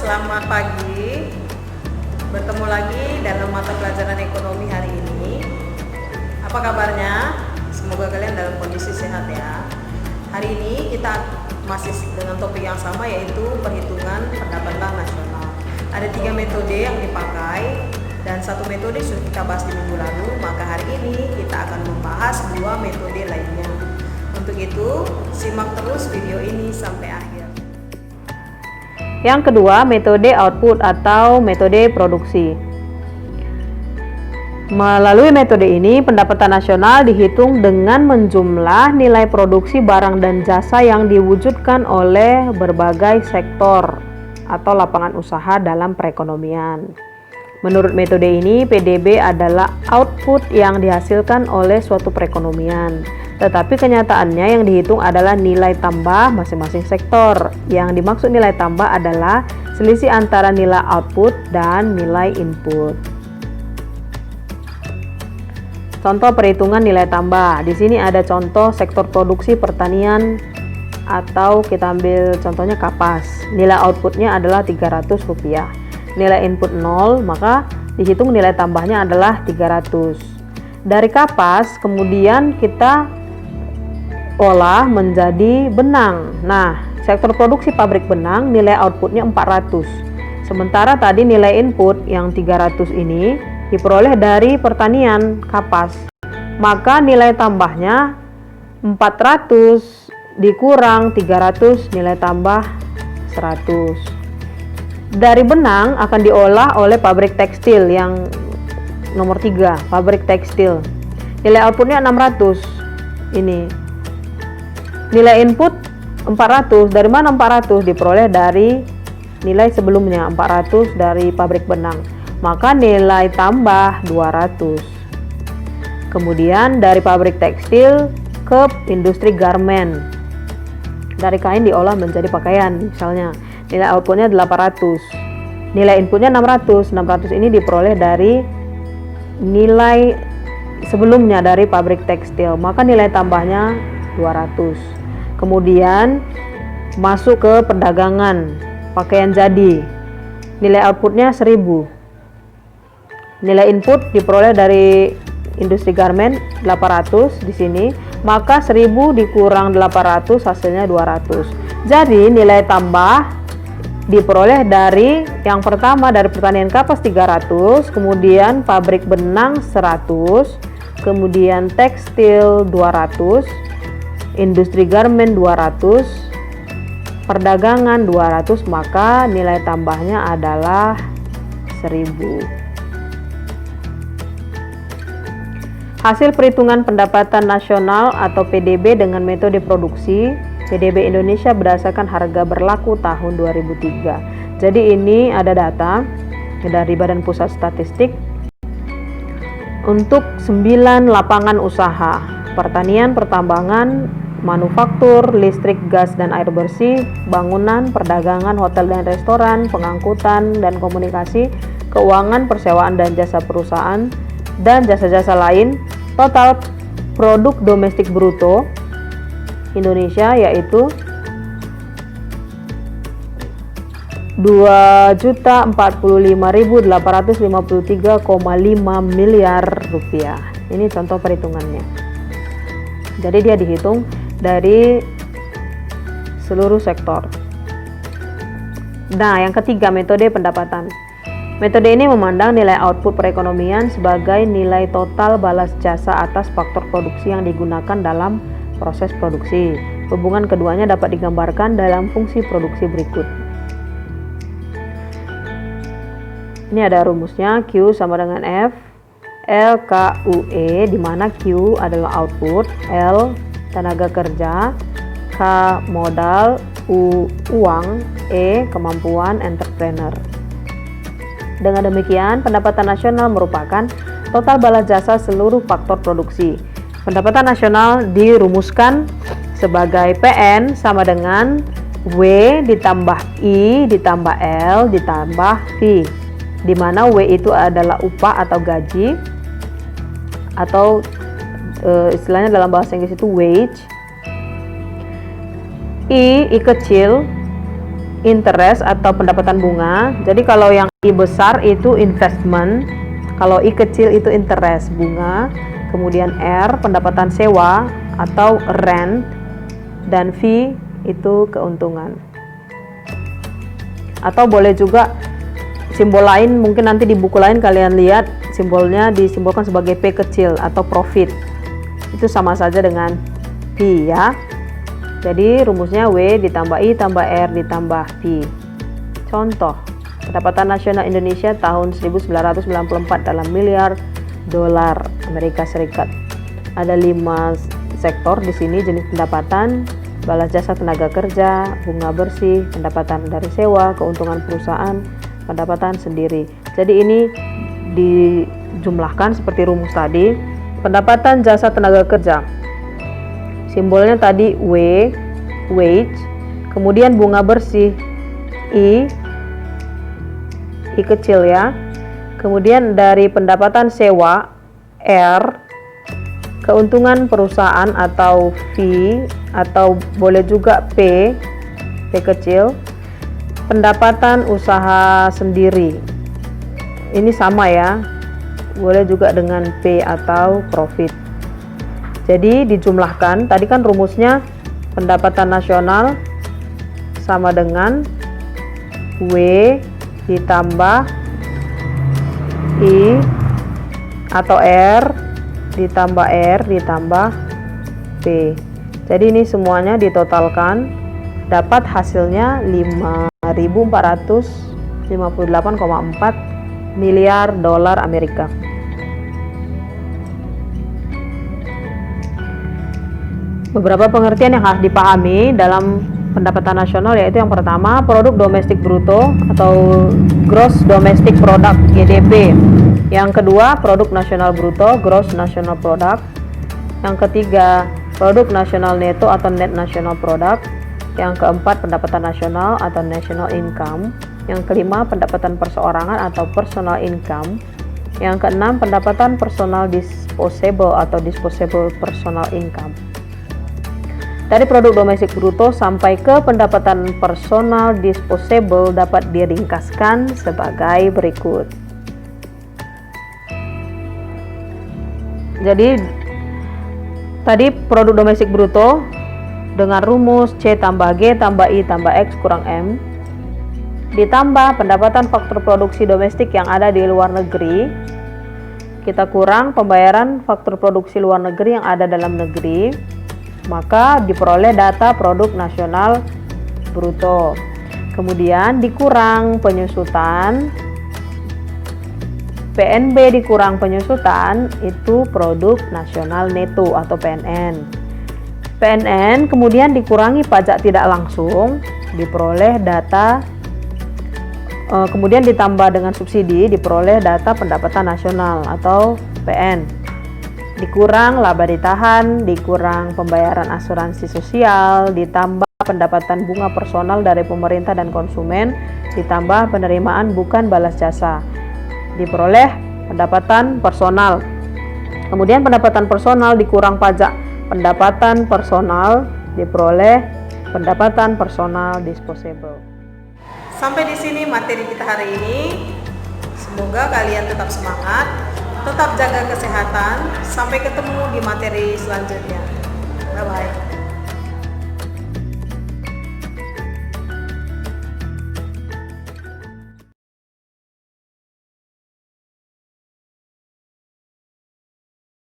selamat pagi. Bertemu lagi dalam mata pelajaran ekonomi hari ini. Apa kabarnya? Semoga kalian dalam kondisi sehat ya. Hari ini kita masih dengan topik yang sama, yaitu perhitungan pendapatan nasional. Ada 3 metode yang dipakai dan 1 metode sudah kita bahas di minggu lalu. Maka hari ini kita akan membahas 2 metode lainnya. Untuk itu, simak terus video ini sampai akhir. Yang kedua, metode output atau metode produksi. Melalui metode ini, pendapatan nasional dihitung dengan menjumlah nilai produksi barang dan jasa yang diwujudkan oleh berbagai sektor atau lapangan usaha dalam perekonomian. Menurut metode ini, PDB adalah output yang dihasilkan oleh suatu perekonomian. Tetapi kenyataannya yang dihitung adalah nilai tambah masing-masing sektor. Yang dimaksud nilai tambah adalah selisih antara nilai output dan nilai input. Contoh perhitungan nilai tambah. Di sini ada contoh sektor produksi pertanian, atau kita ambil contohnya kapas. Nilai outputnya adalah Rp300. Nilai input 0, maka dihitung nilai tambahnya adalah 300. Dari kapas kemudian kita olah menjadi benang. Nah, sektor produksi pabrik benang nilai outputnya 400. Sementara tadi nilai input yang 300 ini diperoleh dari pertanian kapas. Maka nilai tambahnya 400 dikurang 300, nilai tambah 100. Dari benang akan diolah oleh pabrik tekstil yang nomor 3, pabrik tekstil. Nilai outputnya 600. Ini. Nilai input 400. Dari mana 400? Diperoleh dari nilai sebelumnya, 400 dari pabrik benang. Maka nilai tambah 200. Kemudian dari pabrik tekstil ke industri garment. Dari kain diolah menjadi pakaian misalnya. Nilai outputnya 800. Nilai inputnya 600. 600 ini diperoleh dari nilai sebelumnya dari pabrik tekstil. Maka nilai tambahnya 200. Kemudian masuk ke perdagangan pakaian jadi. Nilai outputnya 1000. Nilai input diperoleh dari industri garment 800 di sini. Maka 1000 dikurang 800 hasilnya 200. Jadi nilai tambah diperoleh dari yang pertama dari pertanian kapas 300, kemudian pabrik benang 100, kemudian tekstil 200, industri garment 200, perdagangan 200, maka nilai tambahnya adalah 1000. Hasil perhitungan pendapatan nasional atau PDB dengan metode produksi PDB Indonesia berdasarkan harga berlaku tahun 2003. Jadi ini ada data dari Badan Pusat Statistik untuk 9 lapangan usaha: pertanian, pertambangan, manufaktur, listrik, gas dan air bersih, bangunan, perdagangan, hotel dan restoran, pengangkutan dan komunikasi, keuangan, persewaan dan jasa perusahaan, dan jasa-jasa lain. Total produk domestik bruto Indonesia yaitu 2.045.853,5 miliar rupiah. Ini contoh perhitungannya. Jadi dia dihitung dari seluruh sektor. Nah, yang ketiga, metode pendapatan. Metode ini memandang nilai output perekonomian sebagai nilai total balas jasa atas faktor produksi yang digunakan dalam proses produksi. Hubungan keduanya dapat digambarkan dalam fungsi produksi berikut. Ini ada rumusnya. Q sama dengan F L K U E, di mana Q adalah output, L tenaga kerja, K modal, U uang, E kemampuan entrepreneur. Dengan demikian, pendapatan nasional merupakan total balas jasa seluruh faktor produksi. Pendapatan nasional dirumuskan sebagai PN sama dengan W ditambah I ditambah L ditambah V, di mana W itu adalah upah atau gaji, atau istilahnya dalam bahasa Inggris itu wage. I kecil interest atau pendapatan bunga. Jadi kalau yang I besar itu investment, kalau I kecil itu interest, bunga. Kemudian R pendapatan sewa atau rent, dan V itu keuntungan. Atau boleh juga simbol lain, mungkin nanti di buku lain kalian lihat simbolnya disimbolkan sebagai P kecil atau profit. Itu sama saja dengan P ya. Jadi rumusnya W ditambah I tambah R ditambah P. Contoh, pendapatan nasional Indonesia tahun 1994 dalam miliar dolar Amerika Serikat. Ada 5 sektor di sini jenis pendapatan: balas jasa tenaga kerja, bunga bersih, pendapatan dari sewa, keuntungan perusahaan, pendapatan sendiri. Jadi ini dijumlahkan seperti rumus tadi. Pendapatan jasa tenaga kerja, simbolnya tadi W, wage. Kemudian bunga bersih I kecil ya. Kemudian dari pendapatan sewa R, keuntungan perusahaan atau V, atau boleh juga P kecil, pendapatan usaha sendiri. Ini sama ya, boleh juga dengan P atau profit. Jadi dijumlahkan, tadi kan rumusnya pendapatan nasional sama dengan W ditambah I atau R ditambah R ditambah P. Jadi ini semuanya ditotalkan dapat hasilnya 5.458,4 miliar dolar Amerika. Beberapa pengertian yang harus dipahami dalam pendapatan nasional yaitu yang pertama, produk domestik bruto atau gross domestic product GDP. Yang kedua, produk nasional bruto, gross national product. Yang ketiga, produk nasional neto atau net national product. Yang keempat, pendapatan nasional atau national income. Yang kelima, pendapatan perseorangan atau personal income. Yang keenam, pendapatan personal disposable atau disposable personal income. Dari produk domestik bruto sampai ke pendapatan personal disposable dapat diringkaskan sebagai berikut. Jadi tadi produk domestik bruto dengan rumus C tambah G tambah I tambah X kurang M ditambah pendapatan faktor produksi domestik yang ada di luar negeri, kita kurang pembayaran faktor produksi luar negeri yang ada dalam negeri, maka diperoleh data produk nasional bruto. Kemudian dikurang penyusutan, PNB dikurang penyusutan, itu produk nasional neto atau PNN. PNN kemudian dikurangi pajak tidak langsung, diperoleh data, kemudian ditambah dengan subsidi, diperoleh data pendapatan nasional atau PN. Dikurang laba ditahan, dikurang pembayaran asuransi sosial, ditambah pendapatan bunga personal dari pemerintah dan konsumen, ditambah penerimaan bukan balas jasa, diperoleh pendapatan personal. Kemudian pendapatan personal dikurang pajak pendapatan personal, diperoleh pendapatan personal disposable. Sampai di sini materi kita hari ini. Semoga kalian tetap semangat, tetap jaga kesehatan. Sampai ketemu di materi selanjutnya. Bye-bye.